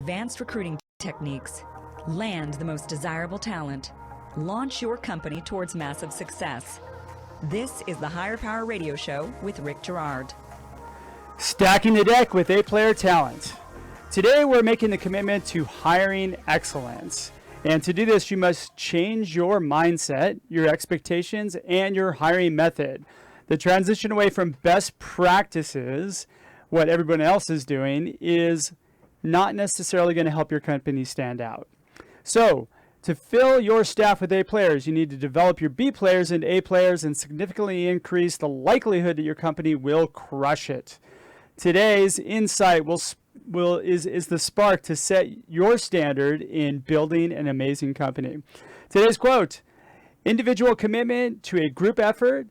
advanced recruiting techniques, land the most desirable talent, launch your company towards massive success. This is the Higher Power Radio Show with Rick Girard. Stacking the deck with A-player talent. Today we're making the commitment to hiring excellence. And to do this, you must change your mindset, your expectations, and your hiring method. The transition away from best practices, what everyone else is doing, is not necessarily going to help your company stand out. So, to fill your staff with A players, you need to develop your B players into A players and significantly increase the likelihood that your company will crush it. Today's insight is the spark to set your standard in building an amazing company. Today's quote: individual commitment to a group effort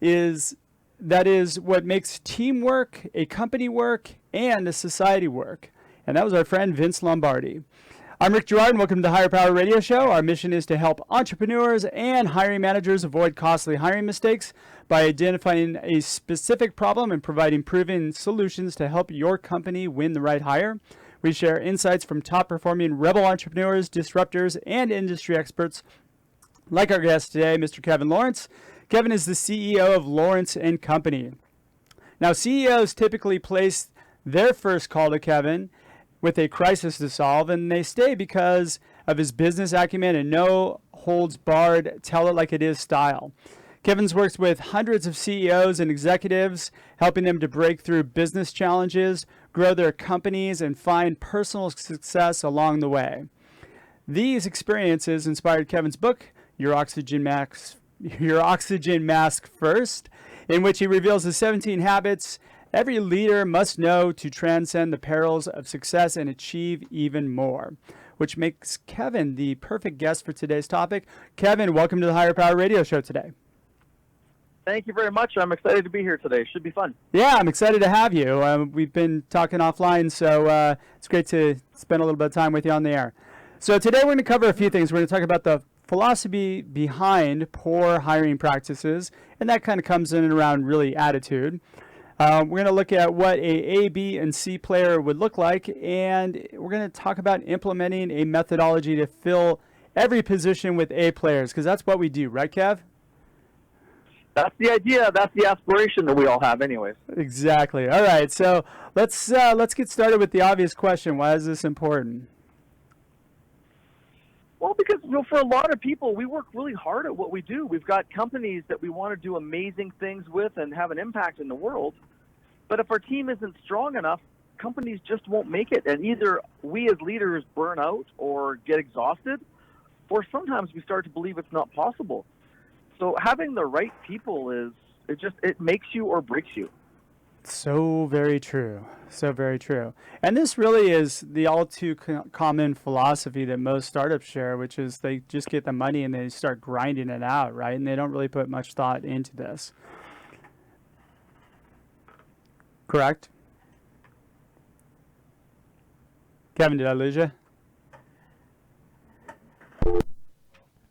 is what makes teamwork, a company work, and a society work. And that was our friend Vince Lombardi. I'm Rick Girard, and welcome to the Higher Power Radio Show. Our mission is to help entrepreneurs and hiring managers avoid costly hiring mistakes by identifying a specific problem and providing proven solutions to help your company win the right hire. We share insights from top-performing rebel entrepreneurs, disruptors, and industry experts, like our guest today, Mr. Kevin Lawrence. Kevin is the CEO of Lawrence & Company. Now, CEOs typically place their first call to Kevin with a crisis to solve, and they stay because of his business acumen and no holds barred, tell it like it is style. Kevin's works with hundreds of CEOs and executives, helping them to break through business challenges, grow their companies, and find personal success along the way. These experiences inspired Kevin's book, Your Oxygen Mask First, in which he reveals the 17 habits every leader must know to transcend the perils of success and achieve even more, which makes Kevin the perfect guest for today's topic. Kevin, welcome to the Higher Power Radio Show today. Thank you very much. I'm excited to be here today. Should be fun. Yeah, I'm excited to have you. We've been talking offline, so it's great to spend a little bit of time with you on the air. So today we're going to cover a few things. We're going to talk about the philosophy behind poor hiring practices, and that kind of comes in and around really attitude. We're going to look at what a B, and C player would look like, and we're going to talk about implementing a methodology to fill every position with A players, because that's what we do, right, Kev? That's the idea. That's the aspiration that we all have anyways. Exactly. All right, so let's get started with the obvious question. Why is this important? Well, because for a lot of people, we work really hard at what we do. We've got companies that we want to do amazing things with and have an impact in the world. But if our team isn't strong enough, companies just won't make it. And either we as leaders burn out or get exhausted, or sometimes we start to believe it's not possible. So having the right people it makes you or breaks you. So very true. So very true. And this really is the all too common philosophy that most startups share, which is they just get the money and they start grinding it out, right? And they don't really put much thought into this. Correct? Kevin, did I lose you?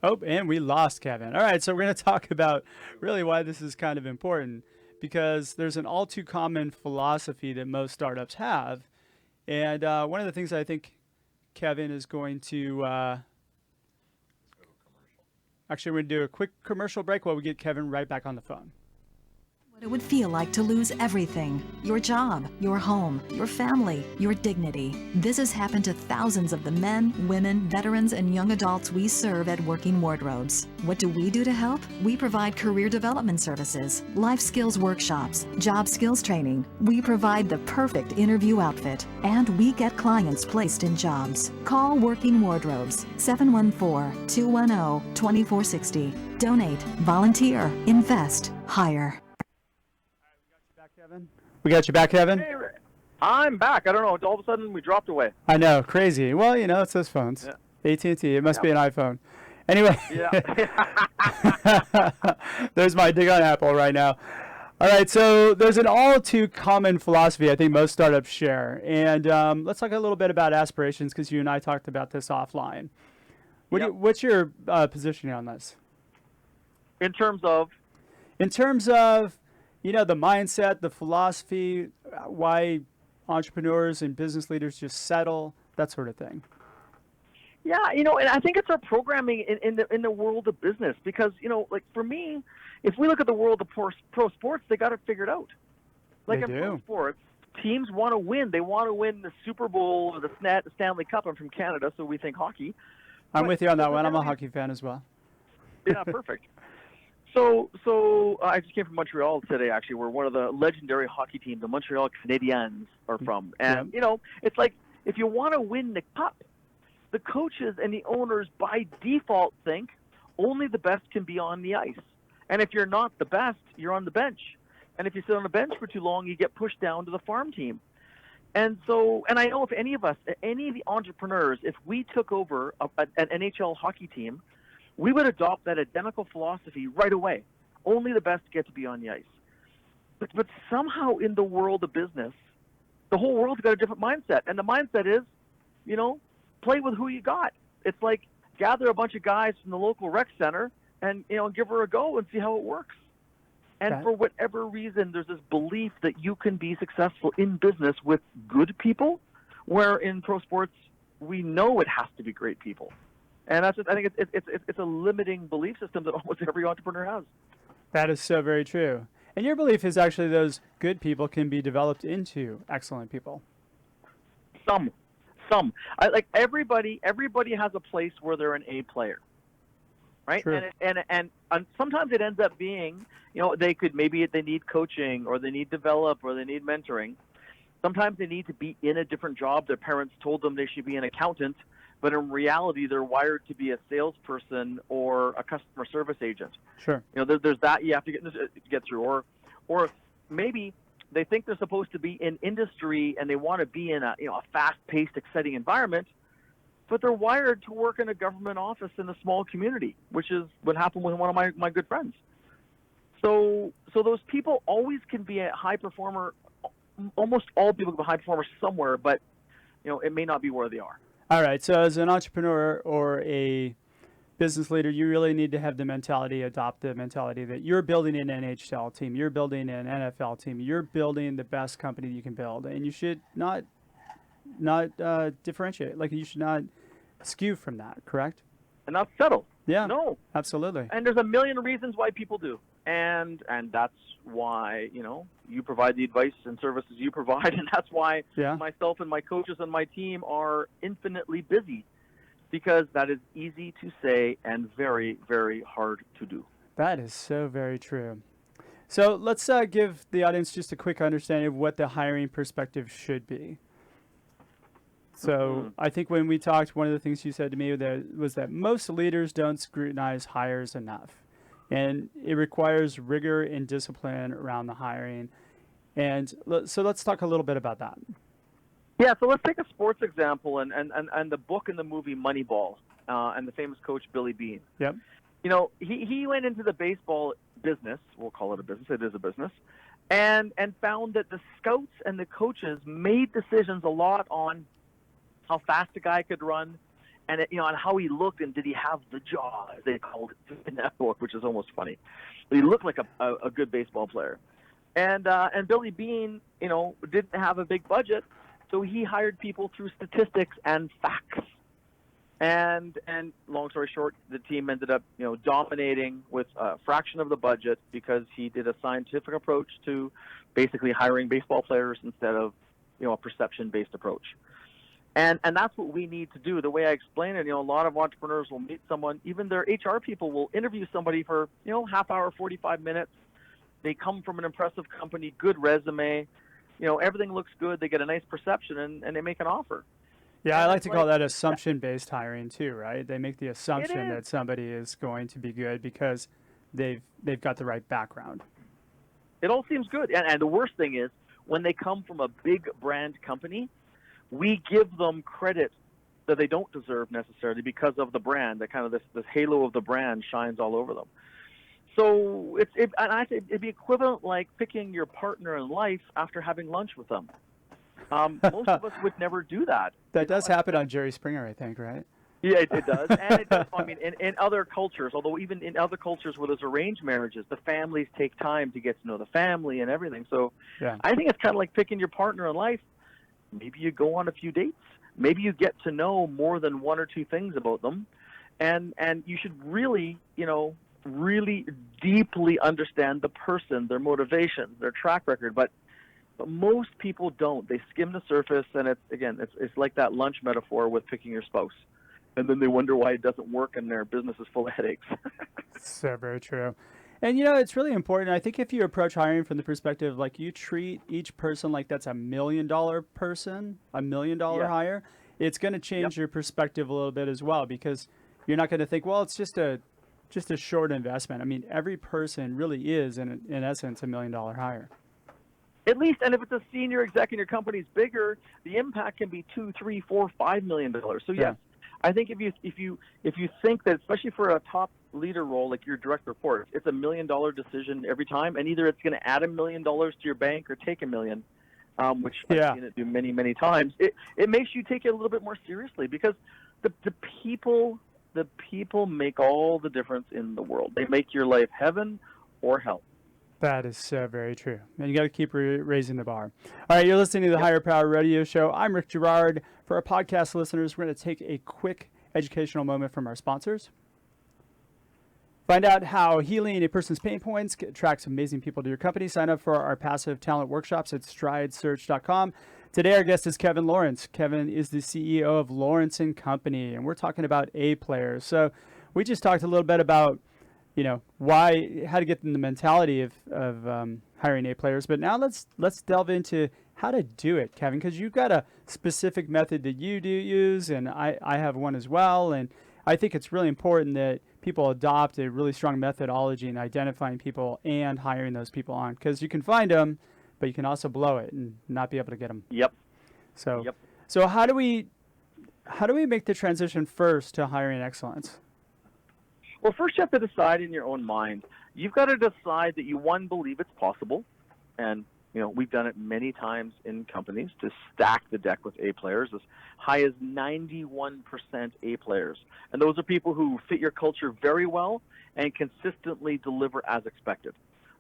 Oh, and we lost Kevin. All right, so we're going to talk about really why this is kind of important, because there's an all too common philosophy that most startups have. And one of the things I think Kevin is going to actually, we're going to do a quick commercial break while we get Kevin right back on the phone. What it would feel like to lose everything: your job, your home, your family, your dignity. This has happened to thousands of the men, women, veterans, and young adults we serve at Working Wardrobes. What do we do to help? We provide career development services, life skills workshops, job skills training. We provide the perfect interview outfit, and we get clients placed in jobs. Call Working Wardrobes, 714-210-2460. Donate, volunteer, invest, hire. We got you back, Kevin? Hey, I'm back. I don't know. All of a sudden, we dropped away. I know. Crazy. Well, it's those phones. Yeah. AT&T. It must be an iPhone. Anyway. Yeah. There's my dig on Apple right now. All right. So there's an all too common philosophy I think most startups share. And let's talk a little bit about aspirations, because you and I talked about this offline. What's your positioning on this? In terms of? In terms of, the mindset, the philosophy, why entrepreneurs and business leaders just settle that sort of thing. Yeah, you know, and I think it's our programming in the world of business because, you know, like for me, if we look at the world of pro sports, they got it figured out. Like They in do. pro sports, teams want to win. They want to win the Super Bowl or the Stanley Cup. I'm from Canada, so we think hockey. I'm But- with you on that but one. I'm a really- hockey fan as well. Yeah, perfect. So I just came from Montreal today. Actually, we're one of the legendary hockey teams the Montreal Canadiens are from, and Yep. you know, it's like if you want to win the cup, the coaches and the owners by default think only the best can be on the ice, and if you're not the best, you're on the bench, and if you sit on the bench for too long, you get pushed down to the farm team. And so, and I know if any of us, any of the entrepreneurs, if we took over an NHL hockey team, we would adopt that identical philosophy right away. Only the best get to be on the ice. But somehow in the world of business, the whole world's got a different mindset. And the mindset is, you know, play with who you got. It's like gather a bunch of guys from the local rec center and, you know, give her a go and see how it works. And That- for whatever reason, there's this belief that you can be successful in business with good people, where in pro sports, we know it has to be great people. And that's just, I think it's a limiting belief system that almost every entrepreneur has. That is so very true. And your belief is actually those good people can be developed into excellent people. Some. I like everybody has a place where they're an A player, right? True. And sometimes it ends up being, you know, they need coaching or they need develop or they need mentoring. Sometimes they need to be in a different job. Their parents told them they should be an accountant, but in reality, they're wired to be a salesperson or a customer service agent. Sure. You know, there's that you have to get through, or maybe they think they're supposed to be in industry and they want to be in a fast-paced, exciting environment, but they're wired to work in a government office in a small community, which is what happened with one of my good friends. So those people always can be a high performer. Almost all people can be high performers somewhere, but you know it may not be where they are. All right. So as an entrepreneur or a business leader, you really need to have the mentality, adopt the mentality that you're building an NHL team, you're building an NFL team, you're building the best company you can build, and you should not differentiate. Like you should not skew from that. Correct? And not settle. Yeah. No. Absolutely. And there's a million reasons why people do. And that's why, you know, you provide the advice and services you provide, and that's why Yeah. myself and my coaches and my team are infinitely busy, because that is easy to say and very, very hard to do. That is so very true. So let's give the audience just a quick understanding of what the hiring perspective should be. So I think when we talked, one of the things you said to me was that most leaders don't scrutinize hires enough. And it requires rigor and discipline around the hiring. And so let's talk a little bit about that. Yeah, so let's take a sports example and the book and the movie Moneyball and the famous coach Billy Beane. Yep. You know, he went into the baseball business, we'll call it a business, it is a business, and found that the scouts and the coaches made decisions a lot on how fast a guy could run and, you know, on how he looked and did he have the jaw, as they called it in that book, which is almost funny. But he looked like a good baseball player. And Billy Beane, you know, didn't have a big budget, so he hired people through statistics and facts. And long story short, the team ended up, you know, dominating with a fraction of the budget because he did a scientific approach to basically hiring baseball players instead of, you know, a perception-based approach. And that's what we need to do. The way I explain it, you know, a lot of entrepreneurs will meet someone, even their HR people will interview somebody for, you know, half hour, 45 minutes. They come from an impressive company, good resume, you know, everything looks good. They get a nice perception and they make an offer. Yeah, I And like it's to call like- that assumption-based hiring too, right? They make the assumption is. that somebody is going to be good because they've got the right background. It all seems good. And the worst thing is when they come from a big brand company, we give them credit that they don't deserve necessarily because of the brand. That kind of this halo of the brand shines all over them. So and I say it'd be equivalent like picking your partner in life after having lunch with them. Most of us would never do that. That does happen on Jerry Springer, I think, right? Yeah, it does. And it does. I mean, in other cultures, although even in other cultures where there's arranged marriages, the families take time to get to know the family and everything. So Yeah. I think it's kind of like picking your partner in life. Maybe you go on a few dates. maybe you get to know more than one or two things about them, and you should really, really deeply understand the person, their motivations, their track record. But most people don't. They skim the surface, and it's like that lunch metaphor with picking your spouse, and then they wonder why it doesn't work and their business is full of headaches. So very true. And it's really important. I think if you approach hiring from the perspective like you treat each person like that's $1 million person, $1 million hire, it's going to change your perspective a little bit as well, because you're not going to think, well, it's just a short investment. I mean, every person really is in essence $1 million hire. At least, and if it's a senior exec and your company's bigger, the impact can be $2, $3, $4, $5 million. So yes, I think if you think that, especially for a top leader role like your direct report, it's $1 million decision every time, and either it's going to add $1 million to your bank or take $1 million, which I've seen it do many, many times. It makes you take it a little bit more seriously, because the people make all the difference in the world. They make your life heaven or hell. That is so very true. And you got to keep raising the bar. All right, you're listening to the Higher Power Radio Show. I'm Rick Girard. For our podcast listeners, we're going to take a quick educational moment from our sponsors. Find out how healing a person's pain points attracts amazing people to your company. Sign up for our passive talent workshops at stridesearch.com. Today, our guest is Kevin Lawrence. Kevin is the CEO of Lawrence & Company, and we're talking about A players. So we just talked a little bit about how to get in the mentality of hiring A players. But now let's delve into how to do it, Kevin, because you've got a specific method that you do use, and I have one as well. And I think it's really important that people adopt a really strong methodology in identifying people and hiring those people on, because you can find them, but you can also blow it and not be able to get them. Yep. So how do we make the transition first to hiring excellence? Well, first you have to decide in your own mind. You've got to decide that you, one, believe it's possible. And, we've done it many times in companies to stack the deck with A players, as high as 91% A players. And those are people who fit your culture very well and consistently deliver as expected.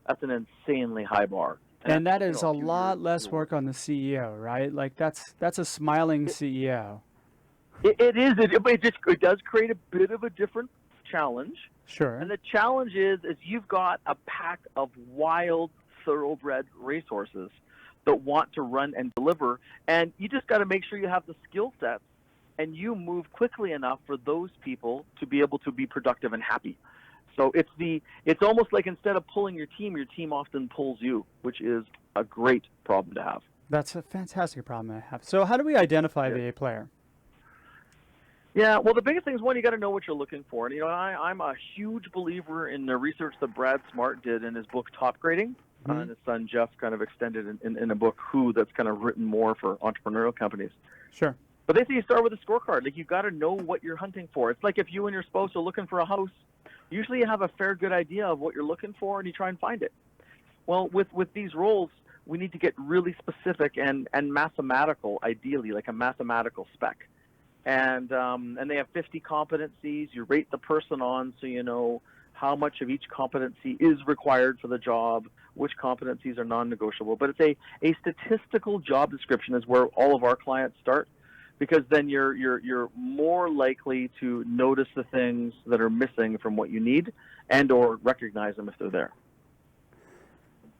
That's an insanely high bar. And that is a lot less work on the CEO, right? Like that's a smiling CEO. It is. It does create a bit of a different challenge. Sure. And the challenge is you've got a pack of wild, thoroughbred resources that want to run and deliver, and you just got to make sure you have the skill sets and you move quickly enough for those people to be able to be productive and happy. So it's almost like instead of pulling your team often pulls you, which is a great problem to have. That's a fantastic problem to have. So how do we identify the A player? Yeah, well, the biggest thing is, one, you got to know what you're looking for. And, I'm a huge believer in the research that Brad Smart did in his book, Top Grading. And his son, Jeff, kind of extended in a book, Who, that's kind of written more for entrepreneurial companies. Sure. But they say you start with a scorecard. Like, you got to know what you're hunting for. It's like if you and your spouse are looking for a house, usually you have a fair good idea of what you're looking for and you try and find it. Well, with these roles, we need to get really specific and mathematical, ideally, like a mathematical spec. And they have 50 competencies. You rate the person on so you know how much of each competency is required for the job, which competencies are non-negotiable. But it's a statistical job description is where all of our clients start, because then you're more likely to notice the things that are missing from what you need and or recognize them if they're there.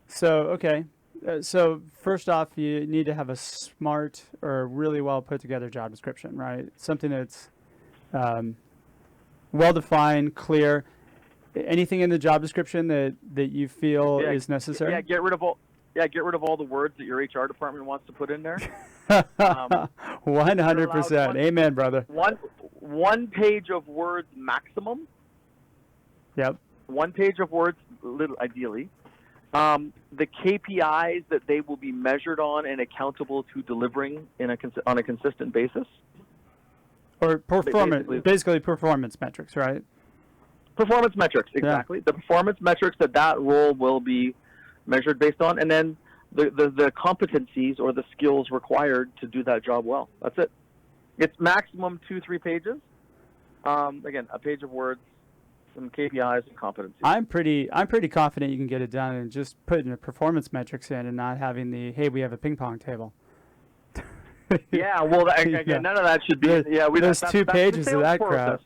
So, okay. So first off, you need to have a smart or really well put together job description, right? Something that's well defined, clear. Anything in the job description that you feel is necessary? Yeah, get rid of all the words that your HR department wants to put in there. 100%. Amen, brother. One page of words maximum. Yep. One page of words, ideally. The KPIs that they will be measured on and accountable to delivering on a consistent basis. Or basically performance metrics, right? Performance metrics, exactly. Yeah. The performance metrics that role will be measured based on, and then the competencies or the skills required to do that job well. That's it. It's maximum 2-3 pages. Again, a page of words, some KPIs and competencies. I'm pretty confident you can get it done and just putting the performance metrics in and not having the, hey, we have a ping pong table. Yeah, well, again, Yeah. none of that should be. There's that's 2 the pages of sales that process. crap.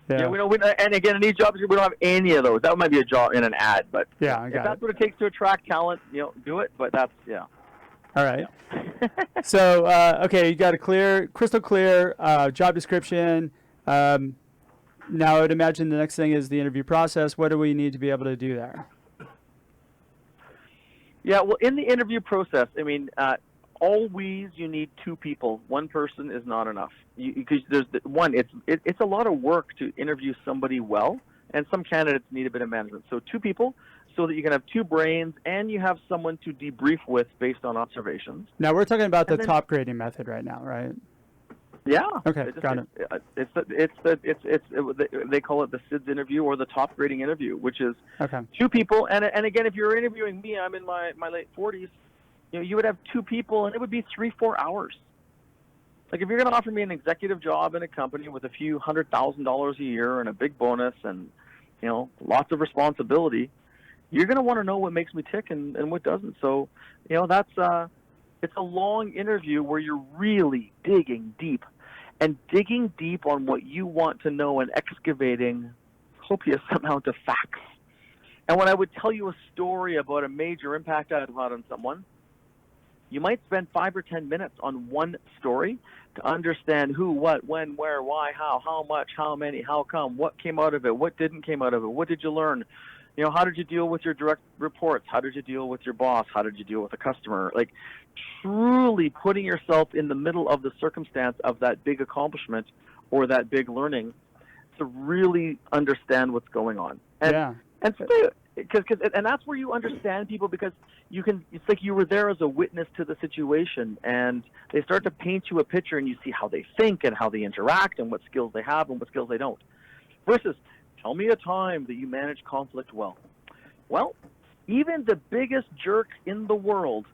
Yeah. And again, in these jobs, we don't have any of those. That might be a job in an ad, but Yeah, I if got that's it. what it takes to attract talent, do it. But that's All right. So, okay, you got a crystal clear job description. Now, I would imagine the next thing is the interview process. What do we need to be able to do there? Yeah, well, in the interview process, always you need 2 people. One person is not enough. Because it's a lot of work to interview somebody well, and some candidates need a bit of management. So 2 people, so that you can have 2 brains, and you have someone to debrief with based on observations. Now, we're talking about the then- top grading method right now, right? Yeah. Okay, got it. They call it the SIDS interview or the top grading interview, which is Okay. 2 people. And again, if you're interviewing me, I'm in my late 40s. You would have 2 people, and it would be 3-4 hours. Like if you're going to offer me an executive job in a company with a few $100,000 a year and a big bonus and lots of responsibility, you're going to want to know what makes me tick and what doesn't. So that's it's a long interview where you're really digging deep on what you want to know and excavating copious amount of facts. And when I would tell you a story about a major impact I've had on someone, you might spend 5 or 10 minutes on one story to understand who, what, when, where, why, how much, how many, how come, what came out of it, what didn't came out of it, what did you learn? How did you deal with your direct reports? How did you deal with your boss? How did you deal with a customer? Like truly putting yourself in the middle of the circumstance of that big accomplishment or that big learning to really understand what's going on. And that's where you understand people, because it's like you were there as a witness to the situation, and they start to paint you a picture, and you see how they think and how they interact and what skills they have and what skills they don't. Versus, tell me a time that you managed conflict well. Well, even the biggest jerk in the world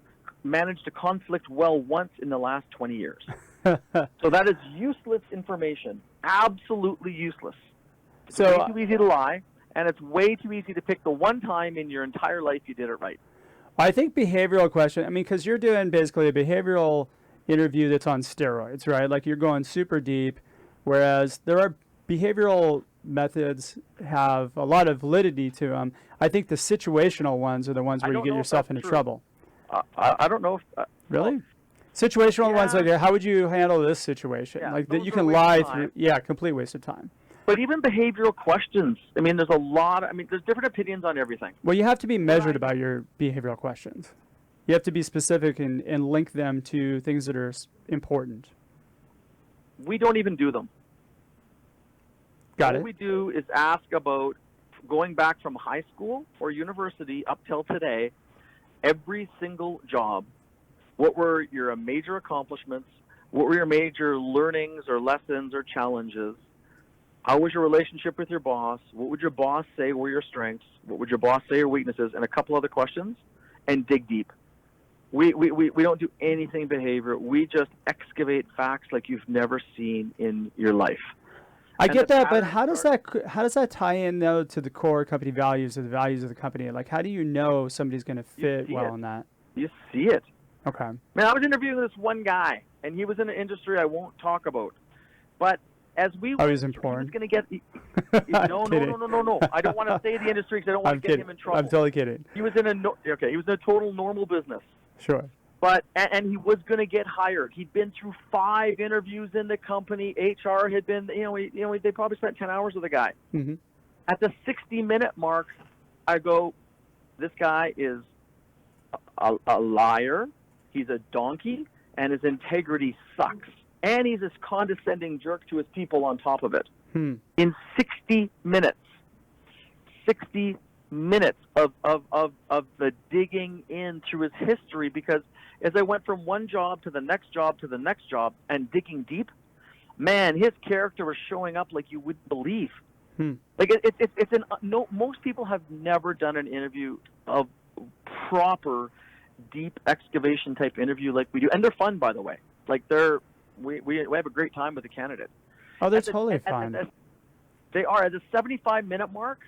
managed a conflict well once in the last 20 years. So that is useless information. Absolutely useless. It's way too easy to lie, and it's way too easy to pick the one time in your entire life you did it right. I think behavioral question, because you're doing basically a behavioral interview that's on steroids, right? Like you're going super deep, whereas there are behavioral methods have a lot of validity to them. I think the situational ones are the ones where you get yourself into trouble. I don't know if... Really? Situational ones, like how would you handle this situation? Like that you can lie through. Yeah, complete waste of time. But even behavioral questions, there's a lot, there's different opinions on everything. Well, you have to be measured about your behavioral questions. You have to be specific and link them to things that are important. We don't even do them. Got it. What we do is ask about going back from high school or university up till today, every single job. What were your major accomplishments? What were your major learnings or lessons or challenges? How was your relationship with your boss? What would your boss say were your strengths? What would your boss say your weaknesses? And a couple other questions, and dig deep. We don't do anything behavioral. We just excavate facts like you've never seen in your life. I get that, but how does that tie in though to the core company values or the values of the company? Like, how do you know somebody's going to fit well in that? You see it. Okay. I was interviewing this one guy, and he was in an industry I won't talk about, but as we he was in porn. He was going to get no. I don't want to say the industry because I don't want to get him in trouble. I'm totally kidding. He was in he was in a total normal business. Sure. But and he was going to get hired. He'd been through 5 interviews in the company. HR had been, they probably spent 10 hours with the guy. Mm-hmm. At the 60-minute mark, I go, this guy is a liar. He's a donkey, and his integrity sucks. And he's this condescending jerk to his people on top of it. In 60 minutes. 60 minutes of the digging in through his history, because as I went from one job to the next job to the next job and digging deep, man, his character was showing up like you wouldn't believe. Like most people have never done an interview of proper deep excavation type interview like we do, and they're fun, by the way. Like we have a great time with the candidate. Oh, they're totally fun. They are. At the 75-minute mark,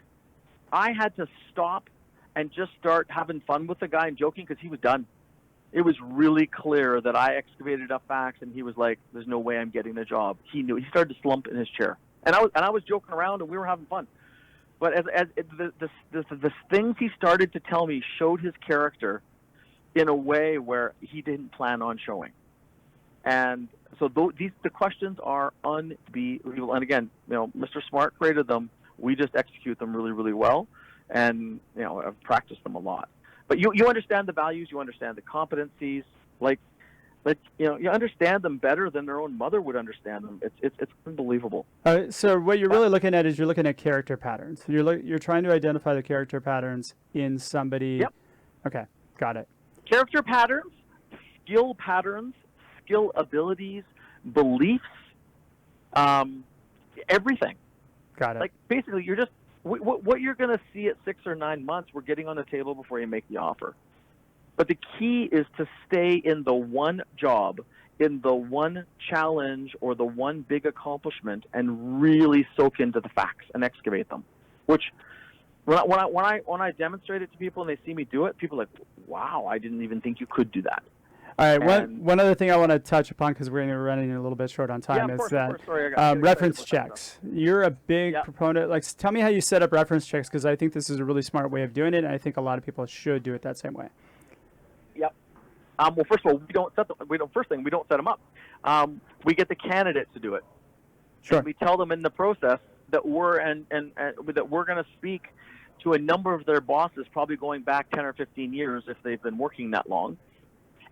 I had to stop and just start having fun with the guy and joking because he was done. It was really clear that I excavated enough facts, and he was like, "There's no way I'm getting the job." He knew. He started to slump in his chair, and I was joking around, and we were having fun. But the things he started to tell me showed his character in a way where he didn't plan on showing. And so the questions are unbelievable. And again, Mr. Smart created them. We just execute them really, really well. And, I've practiced them a lot. But you understand the values, you understand the competencies, you understand them better than their own mother would understand them. It's unbelievable. So what you're really looking at is you're looking at character patterns. You're trying to identify the character patterns in somebody. Yep. Okay, got it. Character patterns, skill abilities, beliefs, everything. Got it. Like basically, you're just what you're going to see at 6 or 9 months. We're getting on the table before you make the offer. But the key is to stay in the one job, in the one challenge, or the one big accomplishment, and really soak into the facts and excavate them. Which, when I demonstrate it to people and they see me do it, people are like, "Wow, I didn't even think you could do that." All right. One other thing I want to touch upon, because we're running a little bit short on time, is that reference checks. You're a big proponent. Like, tell me how you set up reference checks, because I think this is a really smart way of doing it, and I think a lot of people should do it that same way. Yep. Well, first of all, we don't set them up. We get the candidate to do it. Sure. And we tell them in the process that we're that we're going to speak to a number of their bosses, probably going back 10 or 15 years if they've been working that long.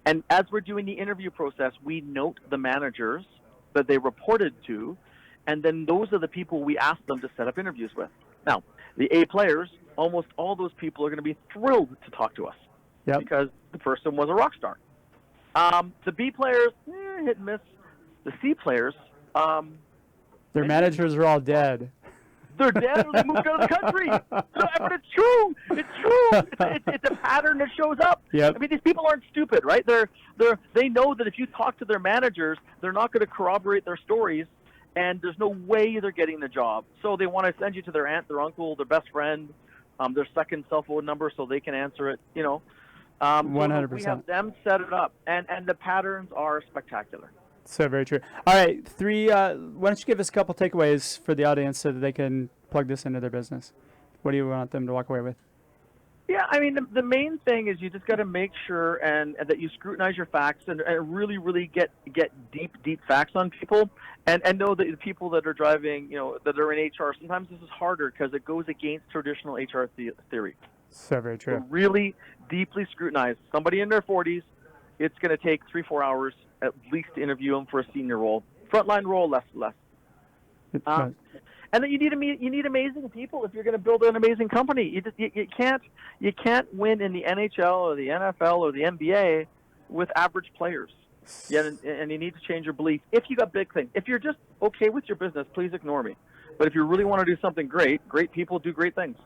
And as we're doing the interview process, we note the managers that they reported to, and then those are the people we ask them to set up interviews with. Now, the A players, almost all those people are going to be thrilled to talk to us. Yep. Because the person was a rock star. The B players, hit and miss. The C players, their managers are all dead. They're dead or they moved out of the country. But it's true. It's true. It's a pattern that shows up. Yep. I mean, these people aren't stupid, right? They know that if you talk to their managers, they're not going to corroborate their stories, and there's no way they're getting the job. So they want to send you to their aunt, their uncle, their best friend, their second cell phone number so they can answer it, 100%. We have them set it up, and the patterns are spectacular. So very true. All right, why don't you give us a couple takeaways for the audience so that they can plug this into their business? What do you want them to walk away with? Yeah, I mean, the main thing is you just got to make sure and that you scrutinize your facts and really, really get deep facts on people, and know that the people that are driving, that are in HR, sometimes this is harder because it goes against traditional HR theory. So very true. So really deeply scrutinize somebody in their 40s. It's going to take 3-4 hours at least to interview them for a senior role. Frontline role, less. And then you need amazing people if you're going to build an amazing company. You can't win in the NHL or the NFL or the NBA with average players. Yeah, and you need to change your belief. If you got big things, if you're just okay with your business, please ignore me. But if you really want to do something great people do great things.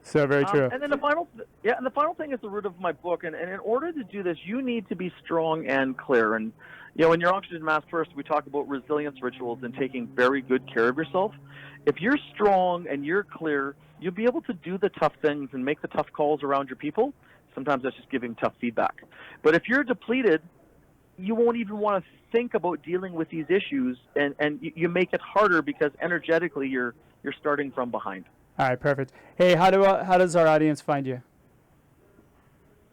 So very true. And then the final thing is the root of my book. And in order to do this, you need to be strong and clear. And in your Oxygen Mask First, we talk about resilience rituals and taking very good care of yourself. If you're strong and you're clear, you'll be able to do the tough things and make the tough calls around your people. Sometimes that's just giving tough feedback. But if you're depleted, you won't even want to think about dealing with these issues, and you make it harder because energetically you're starting from behind. All right, perfect. Hey, how does our audience find you?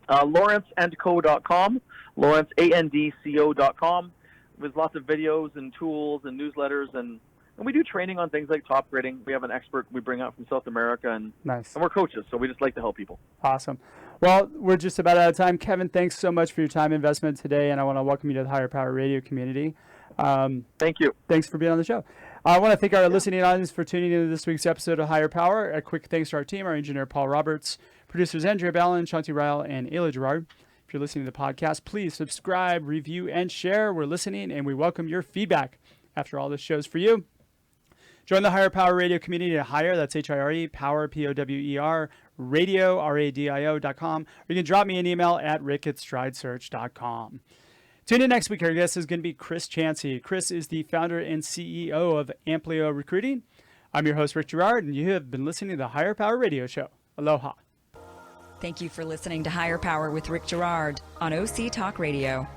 LawrenceandCo.com, LawrenceAndCO.com. There's lots of videos and tools and newsletters, and we do training on things like top grading. We have an expert we bring out from South America, and we're coaches, so we just like to help people. Awesome. Well, we're just about out of time. Kevin, thanks so much for your time investment today, and I want to welcome you to the Higher Power Radio community. Thank you. Thanks for being on the show. I want to thank our listening audience for tuning into this week's episode of Higher Power. A quick thanks to our team, our engineer, Paul Roberts, producers Andrea Ballin, Shanti Ryle, and Ayla Gerard. If you're listening to the podcast, please subscribe, review, and share. We're listening, and we welcome your feedback. After all, this show's for you. Join the Higher Power Radio community at Higher, that's H-I-R-E, Power, P-O-W-E-R, radio, R-A-D-I-O.com, or you can drop me an email at rick@stridesearch.com. Tune in next week. Our guest is going to be Chris Chansey. Chris is the founder and CEO of Amplio Recruiting. I'm your host, Rick Girard, and you have been listening to the Higher Power Radio Show. Aloha. Thank you for listening to Higher Power with Rick Girard on OC Talk Radio.